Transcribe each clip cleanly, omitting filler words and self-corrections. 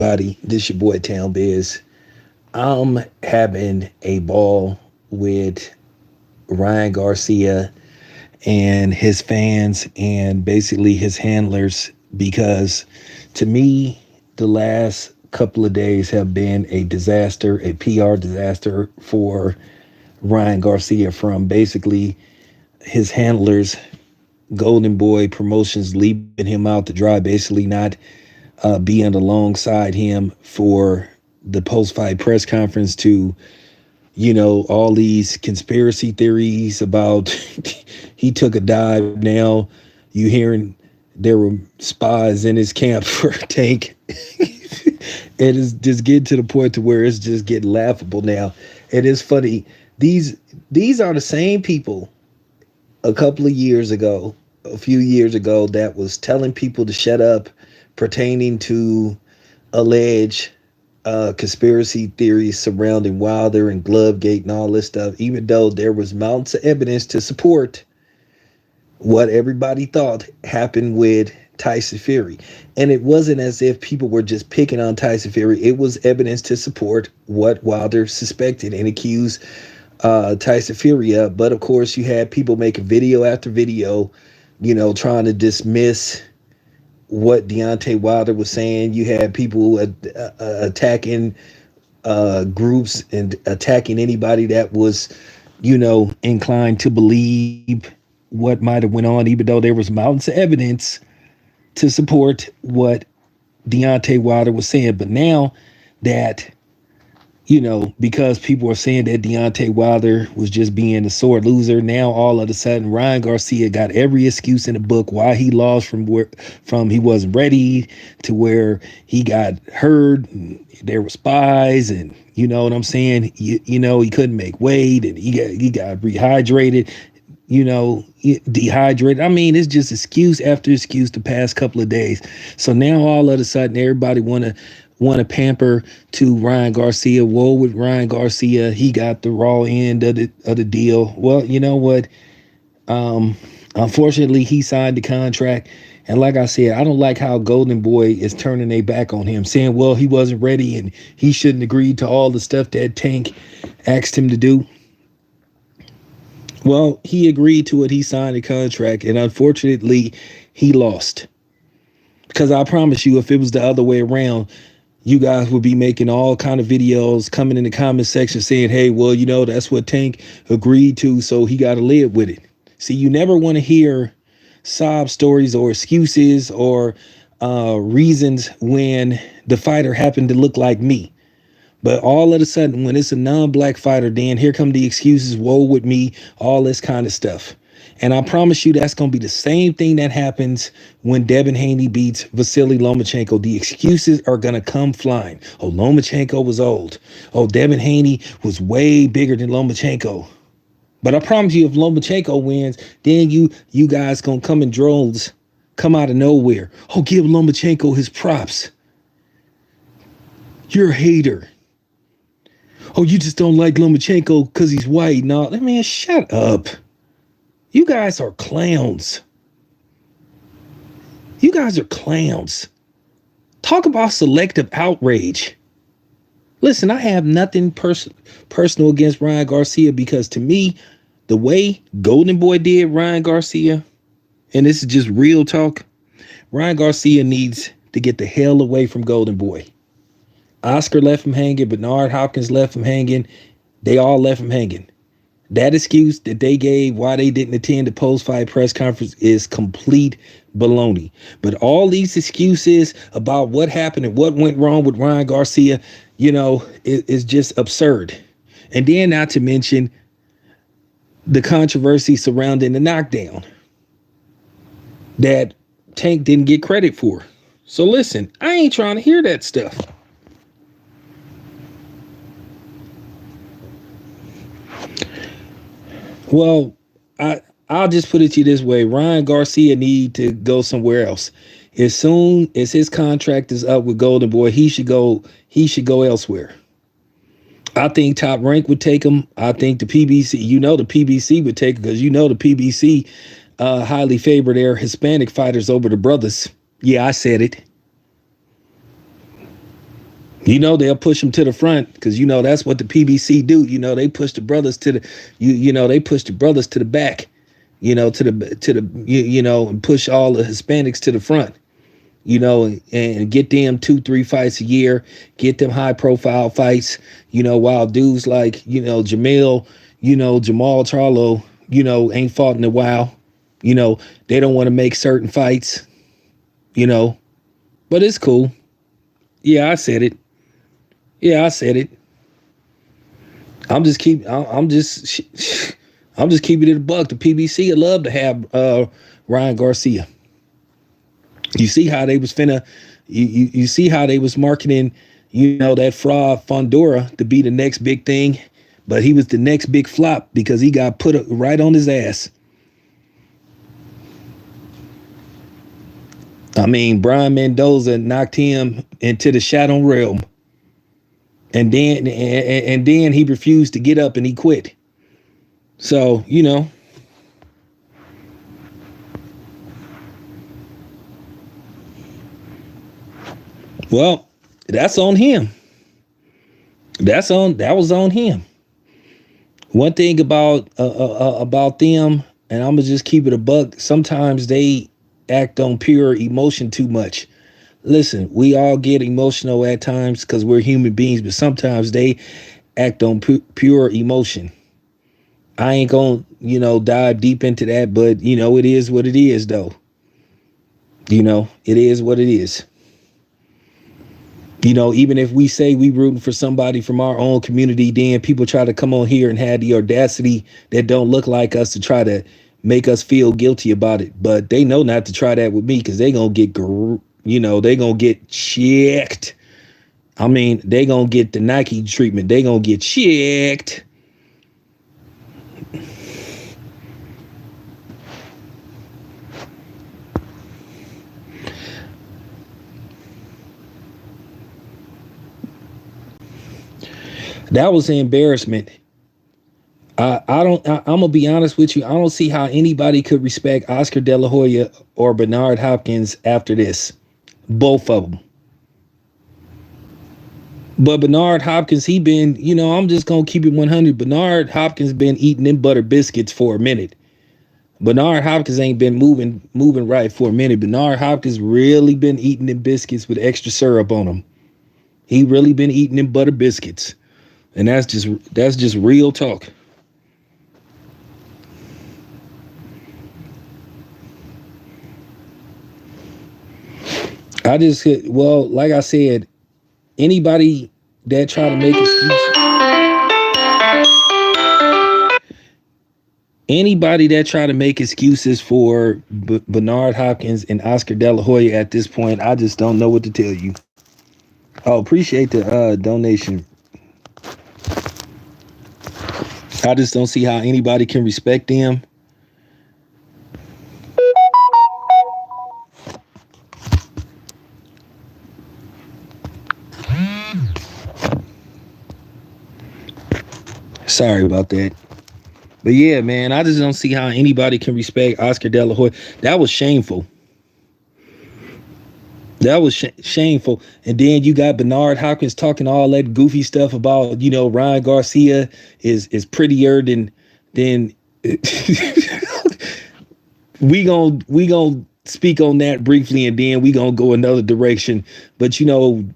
everybody? This your boy Town Biz. I'm having a ball with Ryan Garcia and his fans and basically his handlers because to me, the last couple of days have been a disaster, a PR disaster for Ryan Garcia from basically his handlers, Golden Boy Promotions leaving him out to dry, basically not being alongside him for the post fight press conference to, all these conspiracy theories about he took a dive. Now you hearing there were spies in his camp for Tank. It is just getting to the point to where it's just getting laughable now. It is funny. These are the same people a couple of years ago, a few years ago, that was telling people to shut up pertaining to alleged conspiracy theories surrounding Wilder and Glovegate and all this stuff, even though there was mountains of evidence to support what everybody thought happened with Tyson Fury. And it wasn't as if people were just picking on Tyson Fury. It was evidence to support what Wilder suspected and accused Tyson Fury of. But of course, you had people making video after video, trying to dismiss what Deontay Wilder was saying. You had people attacking groups and attacking anybody that was, inclined to believe what might have went on, even though there was mountains of evidence to support what Deontay Wilder was saying. But now that, because people are saying that Deontay Wilder was just being a sore loser, now all of a sudden Ryan Garcia got every excuse in the book why he lost from he wasn't ready to where he got hurt. There were spies, and you know what I'm saying. He couldn't make weight, and he got rehydrated. Dehydrated. I mean, it's just excuse after excuse the past couple of days. So now all of a sudden everybody want to pamper to Ryan Garcia. Whoa, with Ryan Garcia, he got the raw end of the deal. Well, you know what? Unfortunately, he signed the contract. And like I said, I don't like how Golden Boy is turning their back on him, saying, well, he wasn't ready and he shouldn't agree to all the stuff that Tank asked him to do. Well, he agreed to it. He signed a contract, and unfortunately, he lost. Because I promise you, if it was the other way around, you guys would be making all kind of videos, coming in the comment section saying, hey, well, that's what Tank agreed to, so he got to live with it. See, you never want to hear sob stories or excuses or reasons when the fighter happened to look like me. But all of a sudden, when it's a non-black fighter, then here come the excuses, woe with me, all this kind of stuff. And I promise you that's going to be the same thing that happens when Devin Haney beats Vasily Lomachenko. The excuses are going to come flying. Oh, Lomachenko was old. Oh, Devin Haney was way bigger than Lomachenko. But I promise you, if Lomachenko wins, then you guys going to come in droves, come out of nowhere. Oh, give Lomachenko his props. You're a hater. Oh, you just don't like Lomachenko because he's white. No, man, shut up. You guys are clowns. You guys are clowns. Talk about selective outrage. Listen, I have nothing personal against Ryan Garcia because to me, the way Golden Boy did Ryan Garcia, and this is just real talk, Ryan Garcia needs to get the hell away from Golden Boy. Oscar left him hanging. Bernard Hopkins left him hanging. They all left him hanging. That excuse that they gave why they didn't attend the post-fight press conference is complete baloney. But all these excuses about what happened and what went wrong with Ryan Garcia, is just absurd. And then not to mention the controversy surrounding the knockdown that Tank didn't get credit for. So listen, I ain't trying to hear that stuff. Well, I'll just put it to you this way. Ryan Garcia need to go somewhere else. As soon as his contract is up with Golden Boy, he should go elsewhere. I think Top Rank would take him. I think the PBC, the PBC would take him because the PBC highly favor their Hispanic fighters over the brothers. Yeah, I said it. They'll push them to the front because that's what the PBC do. They push the brothers to the they push the brothers to the back. And push all the Hispanics to the front. And get them 2-3 fights a year, get them high profile fights. While dudes like Jamal Charlo, ain't fought in a while. They don't want to make certain fights. But it's cool. Yeah, I said it. Yeah, I said it. I'm just keeping it a buck. The PBC would love to have Ryan Garcia. You see how they was you see how they was marketing, that fraud Fondora to be the next big thing, but he was the next big flop because he got put right on his ass. I mean, Brian Mendoza knocked him into the shadow realm. And then he refused to get up and he quit. So, well, that's on him. That was on him. One thing about them, and I'm gonna just keep it a buck. Sometimes they act on pure emotion too much. Listen, we all get emotional at times because we're human beings, but sometimes they act on pure emotion. I ain't gonna, dive deep into that, but it is what it is, though. It is what it is. Even if we say we rooting for somebody from our own community, then people try to come on here and have the audacity that don't look like us to try to make us feel guilty about it. But they know not to try that with me because they gonna get, they gonna get checked. I mean, they gonna get the Nike treatment. They gonna get checked. That was an embarrassment. I'm gonna be honest with you. I don't see how anybody could respect Oscar De La Hoya or Bernard Hopkins after this. Both of them. But Bernard Hopkins, he been, I'm just gonna keep it 100. Bernard Hopkins been eating them butter biscuits for a minute. Bernard Hopkins ain't been moving right for a minute. Bernard Hopkins really been eating them biscuits with extra syrup on them. He really been eating them butter biscuits. And that's just real talk. Like I said, anybody that try to make excuses, for Bernard Hopkins and Oscar De La Hoya at this point, I just don't know what to tell you. Oh, appreciate the donation. I just don't see how anybody can respect them. Sorry about that. But yeah, man, I just don't see how anybody can respect Oscar De La Hoya. That was shameful. That was shameful. And then you got Bernard Hopkins talking all that goofy stuff about, Ryan Garcia is prettier than we gonna speak on that briefly, and then we gonna go another direction. But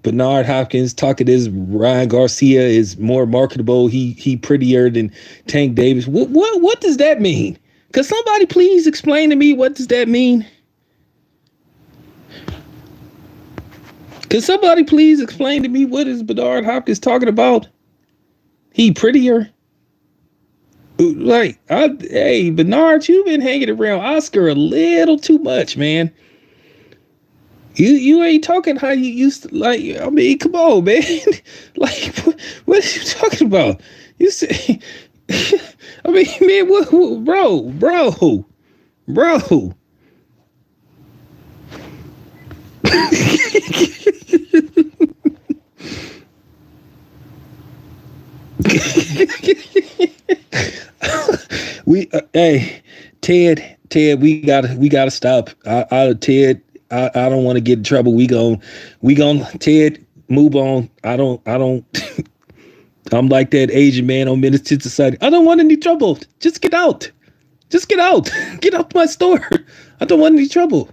Bernard Hopkins talking this Ryan Garcia is more marketable. He prettier than Tank Davis. What does that mean? Could somebody please explain to me what does that mean? Could somebody please explain to me what is Bernard Hopkins talking about? He prettier? Like, hey, Bernard, you've been hanging around Oscar a little too much, man. You ain't talking how you used to. Like, I mean, come on, man. Like, what are you talking about? You say, I mean, man, what, bro. Hey, Ted, we gotta stop. Ted, I don't want to get in trouble. We gon' Ted, move on. I don't I'm like that Asian man on Menace to Society. I don't want any trouble. Just get out. Just get out. Get out my store. I don't want any trouble.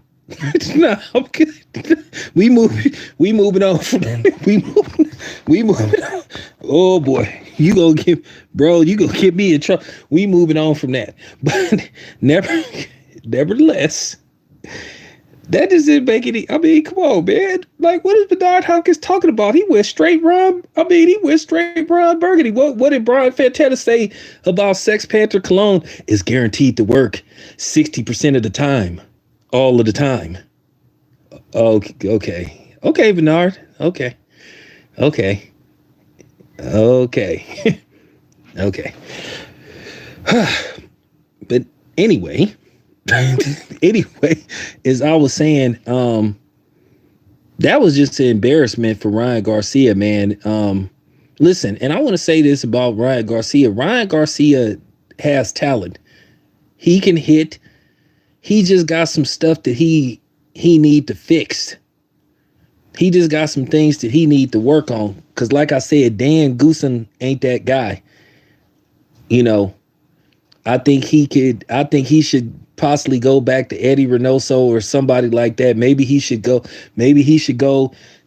No, I'm good. We moving on from we moving on. Oh boy. You gonna get me in trouble. We moving on from that. But nevertheless, that just didn't make any. I mean, come on, man. Like, what is Bernard Hopkins talking about? He went straight Ron. I mean, he went straight Ron Burgundy. What did Brian Fantana say about Sex Panther cologne? Is guaranteed to work 60% of the time, all of the time. Okay, Bernard. Okay, okay, okay, okay. But anyway. Anyway, as I was saying, that was just an embarrassment for Ryan Garcia, man. Listen, and I want to say this about Ryan Garcia. Ryan Garcia has talent. He can hit. He just got some stuff that he need to fix. He just got some things that he need to work on. Cause like I said, Dan Goosen ain't that guy. You know, I think he should possibly go back to Eddie Reynoso or somebody like that. Maybe he should go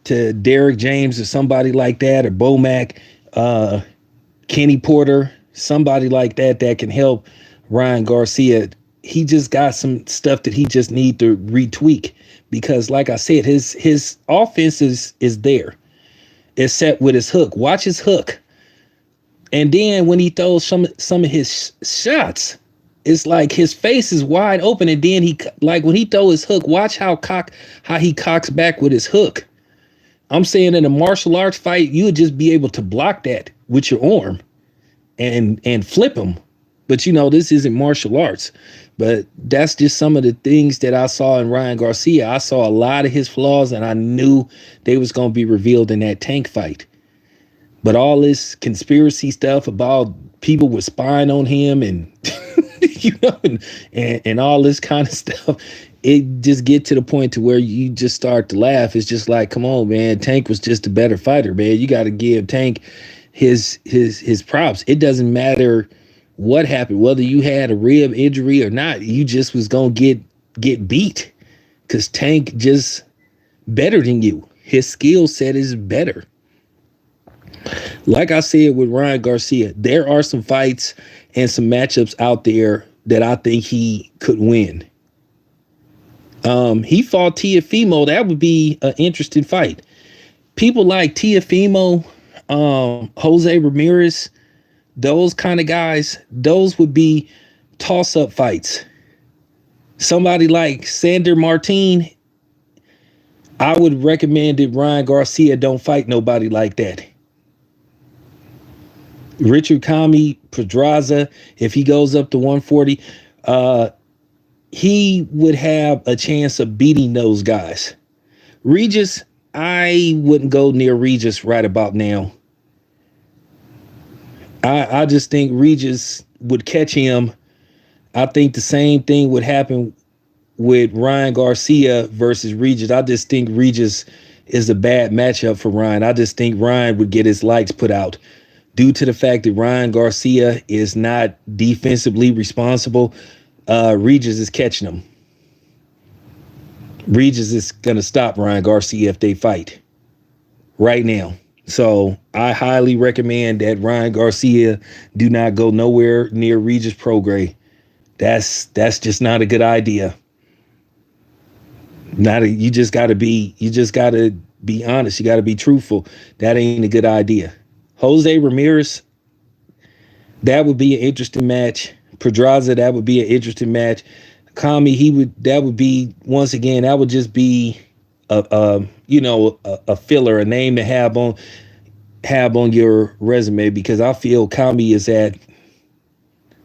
to Derek James or somebody like that, or Bomac, Kenny Porter, somebody like that can help Ryan Garcia. He just got some stuff that he just need to retweak, because like I said, his offense is there, except with his hook. Watch his hook. And then when he throws some of his shots, it's like his face is wide open. And then when he throw his hook, watch how he cocks back with his hook. I'm saying in a martial arts fight, you would just be able to block that with your arm and flip him. But this isn't martial arts. But that's just some of the things that I saw in Ryan Garcia. I saw a lot of his flaws, and I knew they was going to be revealed in that Tank fight. But all this conspiracy stuff about people were spying on him and and all this kind of stuff, it just get to the point to where you just start to laugh. It's just like, come on, man. Tank was just a better fighter, man. You got to give Tank his props. It doesn't matter what happened, whether you had a rib injury or not. You just was gonna get beat, because Tank just better than you. His skill set is better. Like I said with Ryan Garcia, there are some fights and some matchups out there that I think he could win. He fought Teofimo. That would be an interesting fight. People like Teofimo, Jose Ramirez, those kind of guys, those would be toss-up fights. Somebody like Sander Martin, I would recommend that Ryan Garcia don't fight nobody like that. Richard Kami, Pedraza, if he goes up to 140, he would have a chance of beating those guys. Regis, I wouldn't go near Regis right about now. I just think Regis would catch him. I think the same thing would happen with Ryan Garcia versus Regis. I just think Regis is a bad matchup for Ryan. I just think Ryan would get his lights put out. Due to the fact that Ryan Garcia is not defensively responsible, Regis is catching him. Regis is going to stop Ryan Garcia if they fight right now. So I highly recommend that Ryan Garcia do not go nowhere near Regis Prograis. That's just not a good idea. You just got to be honest. You got to be truthful. That ain't a good idea. Jose Ramirez, that would be an interesting match. Pedraza, that would be an interesting match. Kami, that would be, once again, that would just be a filler, a name to have on your resume, because I feel Kami is at,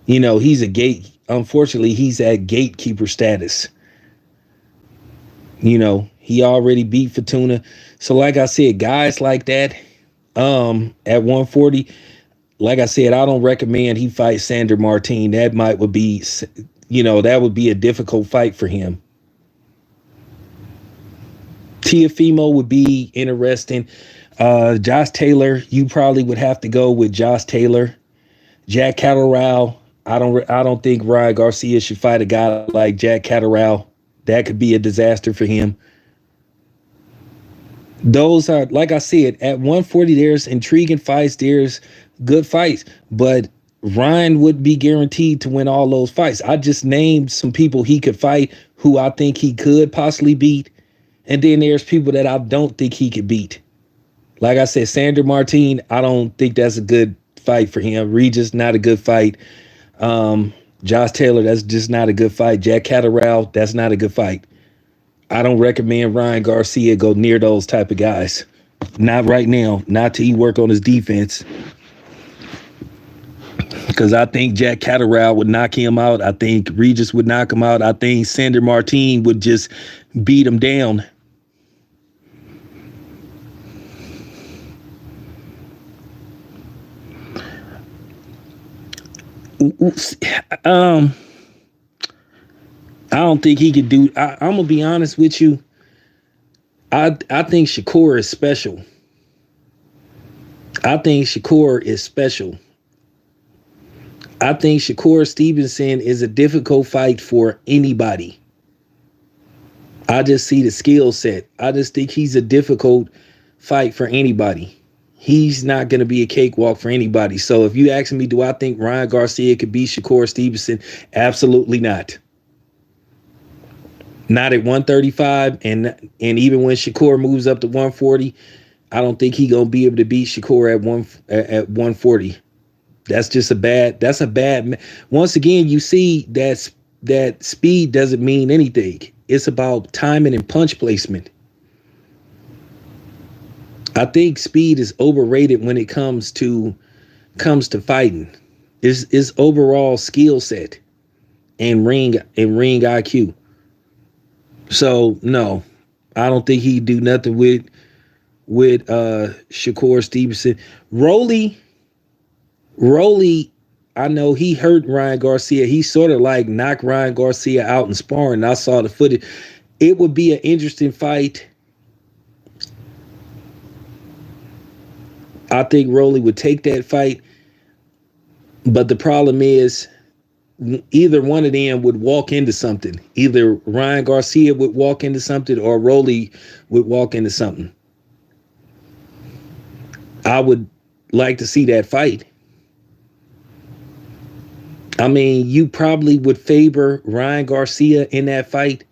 unfortunately, he's at gatekeeper status. He already beat Fortuna. So like I said, guys like that, at 140, like I said, I don't recommend he fight Sander Martin. That would be a difficult fight for him. Teofimo would be interesting. Josh Taylor, you probably would have to go with Josh Taylor. Jack Catterall, I don't think Ryan Garcia should fight a guy like Jack Catterall. That could be a disaster for him. Those are, like I said, at 140, there's intriguing fights, there's good fights, but Ryan would be guaranteed to win all those fights. I just named some people he could fight who I think he could possibly beat. And then there's people that I don't think he could beat. Like I said, Sandor Martin, I don't think that's a good fight for him. Regis, not a good fight. Josh Taylor, that's just not a good fight. Jack Catterall, that's not a good fight. I don't recommend Ryan Garcia go near those type of guys. Not right now. Not till he work on his defense. Because I think Jack Catterall would knock him out. I think Regis would knock him out. I think Sandor Martin would just beat him down. I don't think he could do. I'm gonna be honest with you. I think Shakur is special. I think Shakur is special. I think Shakur Stevenson is a difficult fight for anybody. I just see the skill set. I just think he's a difficult fight for anybody. He's not going to be a cakewalk for anybody. So if you ask me, do I think Ryan Garcia could beat Shakur Stevenson? Absolutely not. Not at 135, and even when Shakur moves up to 140, I don't think he's gonna be able to beat Shakur at 140. That's a bad. Once again, you see that speed doesn't mean anything. It's about timing and punch placement. I think speed is overrated when it comes to fighting. It's overall skill set and ring IQ. So no, I don't think he'd do nothing with Shakur Stevenson. Rolly, I know he hurt Ryan Garcia. He sort of like knocked Ryan Garcia out in sparring. I saw the footage. It would be an interesting fight. I think Rolly would take that fight. But the problem is either one of them would walk into something. Either Ryan Garcia would walk into something or Rolly would walk into something. I would like to see that fight. I mean, you probably would favor Ryan Garcia in that fight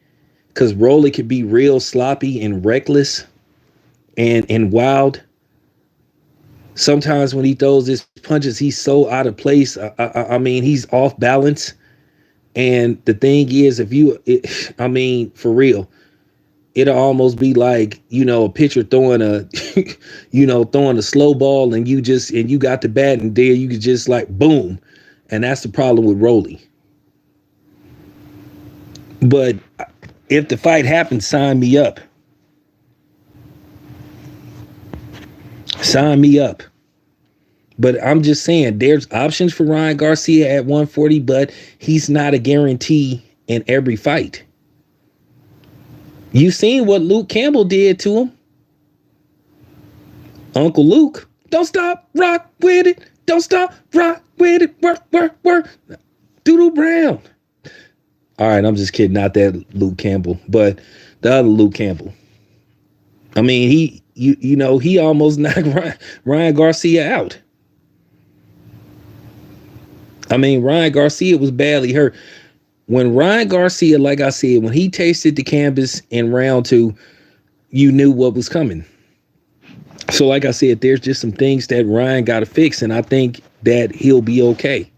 because Rolly could be real sloppy and reckless and wild. Sometimes when he throws his punches, he's so out of place. I mean, he's off balance. And the thing is, for real, it'll almost be like, a pitcher throwing throwing a slow ball and you got the bat and there you could just like boom. And that's the problem with Rolly. But if the fight happens, sign me up. Sign me up. But I'm just saying there's options for Ryan Garcia at 140, but he's not a guarantee in every fight. You seen what Luke Campbell did to him. Uncle Luke, don't stop, rock with it. Don't stop, rock with it. Work. Doodle Brown. All right, I'm just kidding. Not that Luke Campbell, but the other Luke Campbell. I mean, he almost knocked Ryan Garcia out. I mean, Ryan Garcia was badly hurt. When Ryan Garcia, like I said, when he tasted the canvas in round 2, you knew what was coming. So like I said, there's just some things that Ryan got to fix, and I think that he'll be okay.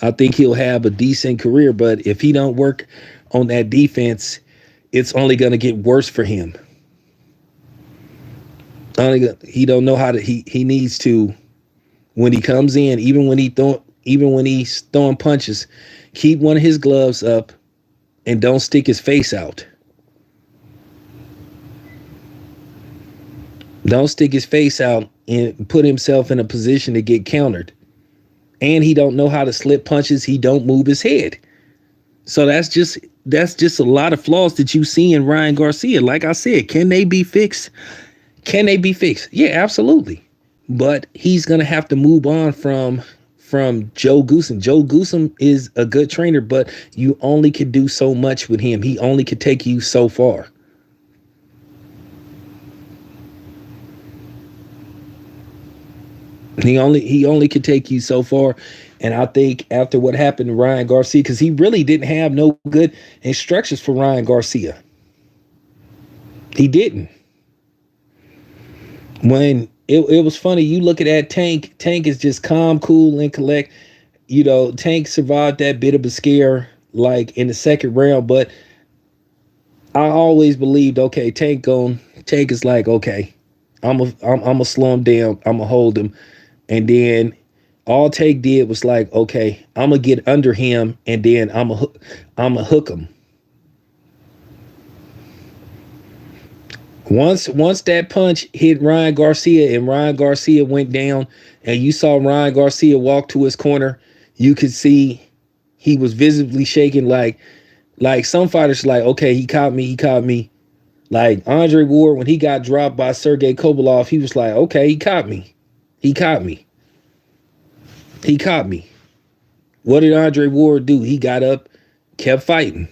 I think he'll have a decent career, but if he don't work on that defense, it's only going to get worse for him. He don't know how to. He needs to, when he comes in, even when he's throwing punches, keep one of his gloves up and don't stick his face out. Don't stick his face out and put himself in a position to get countered. And he don't know how to slip punches. He don't move his head. So that's just a lot of flaws that you see in Ryan Garcia. Like I said, can they be fixed? Can they be fixed? Yeah, absolutely. But he's gonna have to move on from Joe Goosen. Joe Goosen is a good trainer, but you only could do so much with him. He only could take you so far. He only could take you so far. And I think after what happened to Ryan Garcia, because he really didn't have no good instructions for Ryan Garcia. He didn't. When it was funny, you look at that Tank. Tank is just calm, cool, and collect. Tank survived that bit of a scare like in the second round, but I always believed, okay, Tank is like, okay, I'm gonna slow him down, I'm gonna hold him, and then all Tank did was like, okay, I'm gonna get under him, and then I'm gonna hook him. Once that punch hit Ryan Garcia and Ryan Garcia went down, and you saw Ryan Garcia walk to his corner, you could see he was visibly shaking. Like some fighters, like, okay, he caught me, he caught me. Like Andre Ward, when he got dropped by Sergey Kovalov, he was like, okay, he caught me, he caught me, he caught me. What did Andre Ward do? He got up, kept fighting.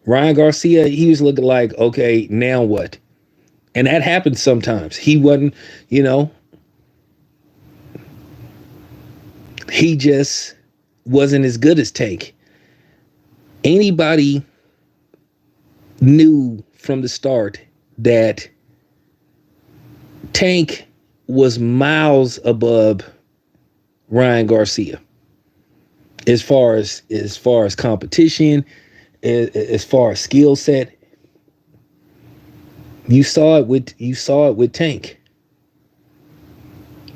Ryan Garcia, he was looking like, okay, now what? And that happens sometimes. He wasn't, you know, he just wasn't as good as Tank. Anybody knew from the start that Tank was miles above Ryan Garcia as far as competition, as far as skill set. You saw it with Tank.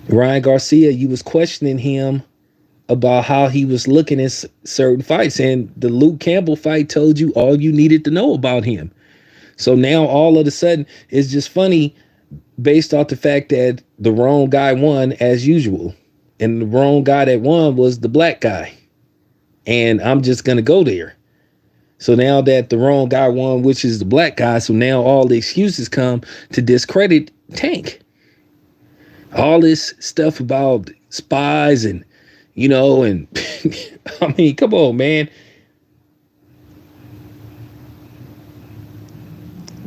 Ryan Garcia, you was questioning him about how he was looking at certain fights, and the Luke Campbell fight told you all you needed to know about him. So now all of a sudden it's just funny based off the fact that the wrong guy won as usual, and the wrong guy that won was the black guy. And I'm just gonna go there. So now that the wrong guy won, which is the black guy, so now all the excuses come to discredit Tank. All this stuff about spies and I mean, come on, man.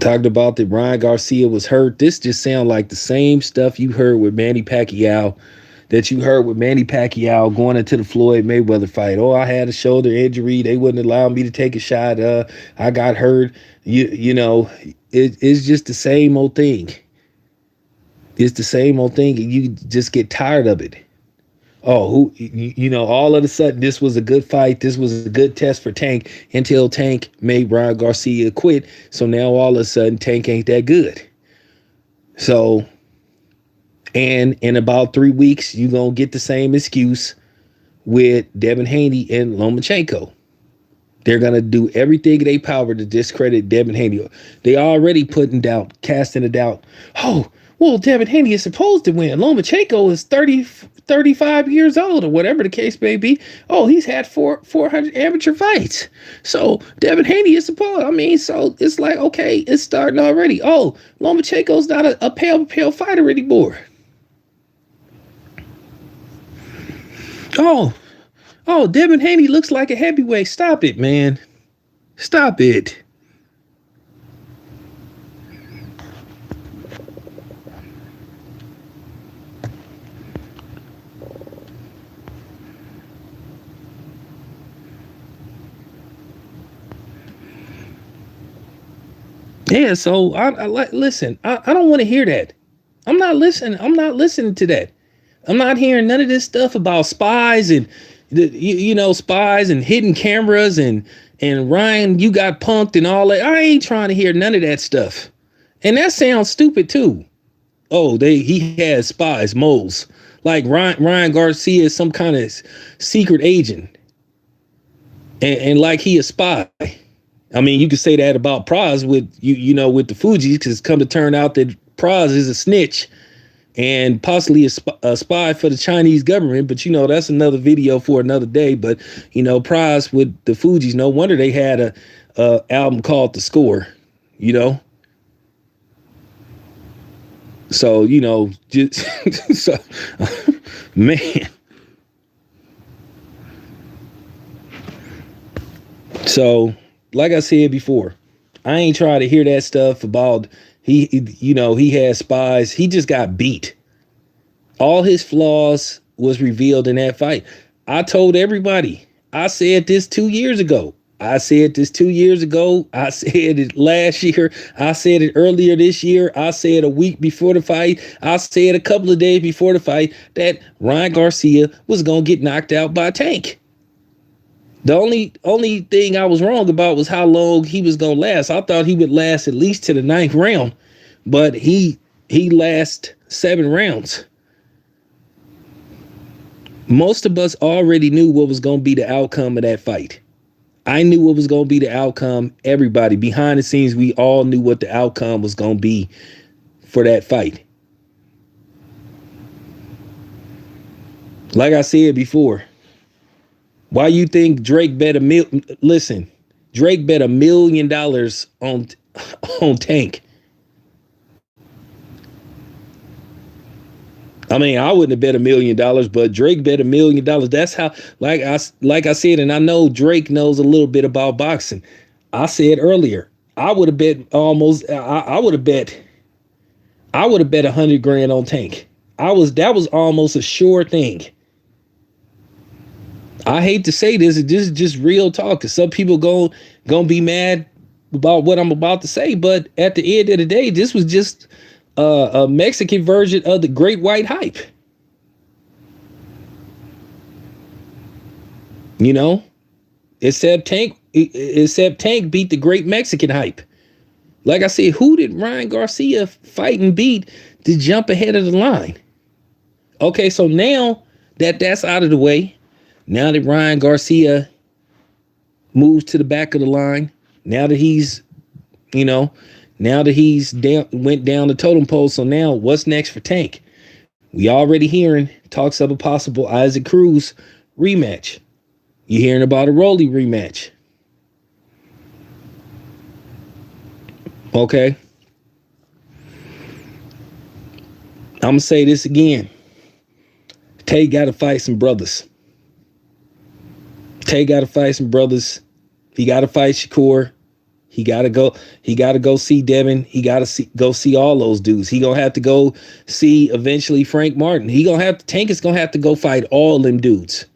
Talked about that Ryan Garcia was hurt. This just sounds like the same stuff you heard with Manny Pacquiao, that you heard with Manny Pacquiao going into the Floyd Mayweather fight. Oh, I had a shoulder injury. They wouldn't allow me to take a shot. I got hurt. It's just the same old thing. It's the same old thing, and you just get tired of it. Oh, all of a sudden this was a good fight. This was a good test for Tank until Tank made Ryan Garcia quit. So now all of a sudden Tank ain't that good. So, and in about 3 weeks, you're going to get the same excuse with Devin Haney and Lomachenko. They're going to do everything in their power to discredit Devin Haney. They already casting a doubt. Oh, well, Devin Haney is supposed to win. Lomachenko is 35 years old, or whatever the case may be. Oh, he's had 400 amateur fights. So Devin Haney is supposed, so it's like, okay, it's starting already. Oh, Lomachenko's not a pale fighter anymore. Devin Haney looks like a heavyweight. Stop it, man. Stop it. Yeah, so listen. I don't want to hear that. I'm not listening. I'm not listening to that. I'm not hearing none of this stuff about spies and spies and hidden cameras and Ryan, you got punked and all that. I ain't trying to hear none of that stuff. And that sounds stupid too. Oh, he has spies, moles. Like Ryan Garcia is some kind of secret agent. And like he a spy. I mean, you could say that about Praz with with the Fugees, because it's come to turn out that Praz is a snitch and possibly a spy for the Chinese government. But that's another video for another day. But Praz with the Fugees, no wonder they had a album called The Score. So, just so man. So, like I said before, I ain't trying to hear that stuff about he had spies. He just got beat. All his flaws was revealed in that fight. I told everybody. I said this 2 years ago. I said this 2 years ago. I said it last year. I said it earlier this year. I said a week before the fight. I said a couple of days before the fight that Ryan Garcia was gonna get knocked out by Tank. The only thing I was wrong about was how long he was gonna last. I thought he would last at least to the ninth round, but he last 7 rounds. Most of us already knew what was going to be the outcome of that fight. I knew what was going to be the outcome. Everybody behind the scenes, we all knew what the outcome was going to be for that fight. Like I said before, why you think Drake bet listen, Drake bet $1 million on Tank. I mean, I wouldn't have bet $1 million, but Drake bet $1 million. That's how, like I said, and I know Drake knows a little bit about boxing. I said earlier, I would have bet almost. I would have bet. I would have bet 100 grand on Tank. That was almost a sure thing. I hate to say this, this is just real talk. Cause some people gonna be mad about what I'm about to say, but at the end of the day, this was just a Mexican version of the Great White Hype. Except Tank beat the Great Mexican Hype. Like I said, who did Ryan Garcia fight and beat to jump ahead of the line? Okay, so now that's out of the way, now that Ryan Garcia moves to the back of the line, now that he's down, went down the totem pole. So now what's next for Tank? We already hearing talks of a possible Isaac Cruz rematch. You hearing about a Rolly rematch. Okay. I'm going to say this again. Tank got to fight some brothers. Tank got to fight some brothers. He got to fight Shakur. He gotta go see Devin. He gotta go see all those dudes. He gonna have to go see eventually Frank Martin. Tank is gonna have to go fight all them dudes.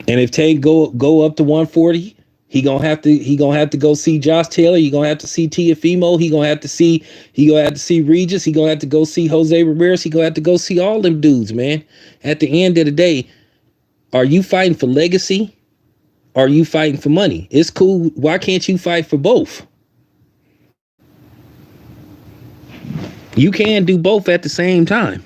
And if Tank go up to 140, he gonna have to go see Josh Taylor. He gonna have to see Tiafimo. He gonna have to see Regis. He gonna have to go see Jose Ramirez. He gonna have to go see all them dudes, man. At the end of the day, are you fighting for legacy? Are you fighting for money? It's cool. Why can't you fight for both? You can do both at the same time.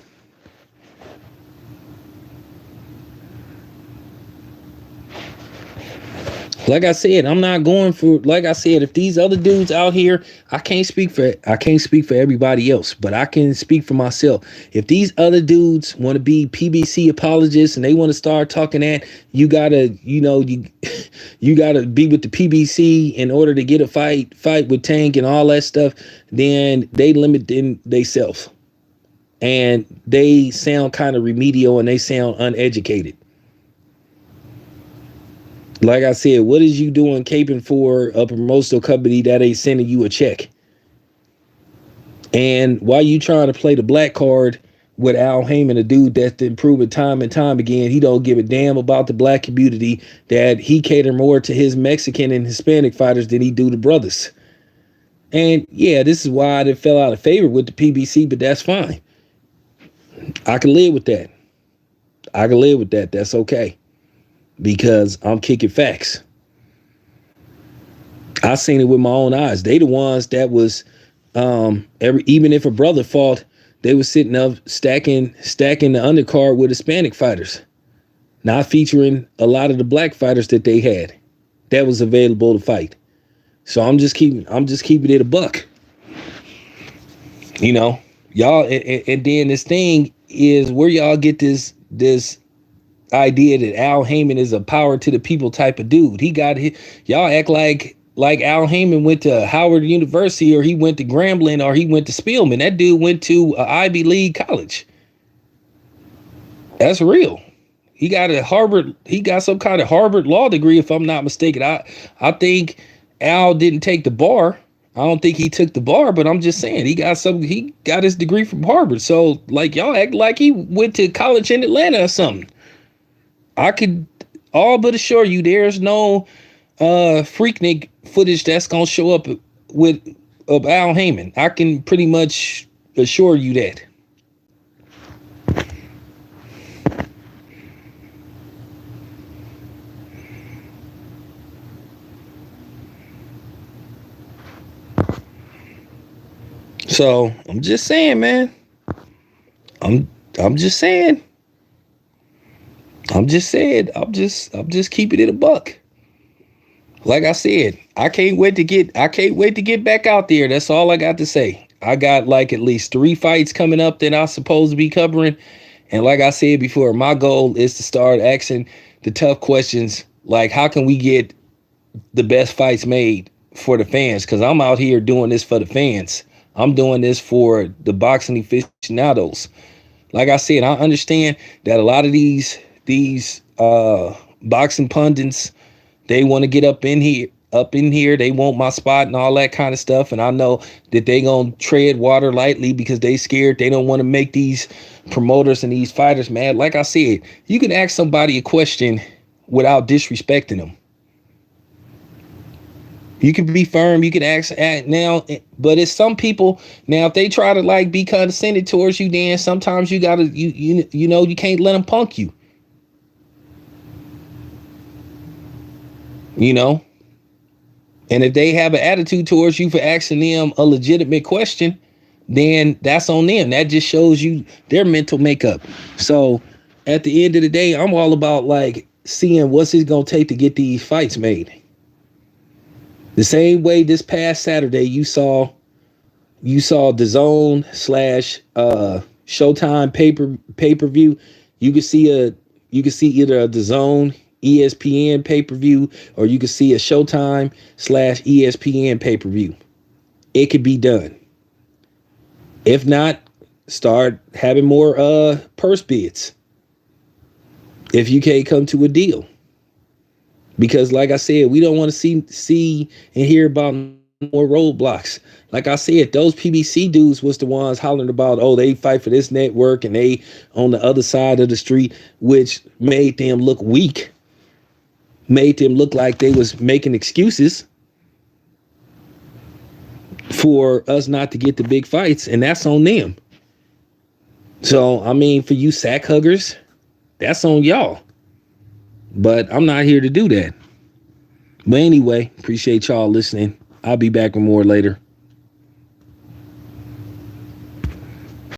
Like I said, I'm not going for, like I said, if these other dudes out here, I can't speak for everybody else, but I can speak for myself. If these other dudes want to be PBC apologists and they want to start talking that you gotta be with the PBC in order to get a fight with Tank and all that stuff, then they limit themselves. And they sound kind of remedial and they sound uneducated. Like I said, what is you doing caping for a promotional company that ain't sending you a check? And why you trying to play the black card with Al Heyman, a dude that's been proven time and time again he don't give a damn about the black community, that he cater more to his Mexican and Hispanic fighters than he do the brothers. And yeah, this is why I fell out of favor with the PBC, but that's fine. I can live with that. That's okay. Because I'm kicking facts. I seen it with my own eyes. They the ones that was even if a brother fought, they was sitting up stacking the undercard with Hispanic fighters, not featuring a lot of the black fighters that they had that was available to fight. So I'm just keeping it a buck. Y'all, and then this thing is where y'all get this idea that Al Heyman is a power to the people type of dude. Y'all act like like Al Heyman went to Howard University, or he went to Grambling, or he went to Spelman. That dude went to a Ivy League college. That's real. He got a Harvard. He got some kind of Harvard law degree, if I'm not mistaken. I think Al didn't take the bar. I don't think he took the bar, but I'm just saying he got some. He got his degree from Harvard. So like y'all act like he went to college in Atlanta or something. I could all but assure you, there's no Freaknik footage that's gonna show up with of Al Heyman. I can pretty much assure you that. So I'm just saying, man. I'm I'm just saying. I'm just saying. I'm just keeping it a buck. Like I said, I can't wait to get back out there. That's all I got to say. I got like at least 3 fights coming up that I'm supposed to be covering. And like I said before, my goal is to start asking the tough questions, like how can we get the best fights made for the fans? Because I'm out here doing this for the fans. I'm doing this for the boxing aficionados. Like I said, I understand that a lot of these boxing pundits, they want to get up in here. They want my spot and all that kind of stuff. And I know that they gonna tread water lightly because they scared. They don't want to make these promoters and these fighters mad. Like I said, you can ask somebody a question without disrespecting them. You can be firm. You can ask now, but it's some people now. If they try to like be condescending towards you, then sometimes you gotta you know you can't let them punk you. You know, and if they have an attitude towards you for asking them a legitimate question, then that's on them. That just shows you their mental makeup. So at the end of the day, I'm all about like seeing what's it gonna take to get these fights made. The same way this past Saturday you saw the Zone slash Showtime pay per view. You could see either a DAZN ESPN pay per view, or you could see a Showtime slash ESPN pay per view. It could be done. If not, start having more purse bids. If you can't come to a deal. Because like I said, we don't want to see and hear about more roadblocks. Like I said, those PBC dudes was the ones hollering about, oh, they fight for this network and they on the other side of the street, which made them look weak, made them look like they was making excuses for us not to get the big fights, and that's on them. So, I mean, for you sack huggers, that's on y'all. But I'm not here to do that. But anyway, appreciate y'all listening. I'll be back with more later.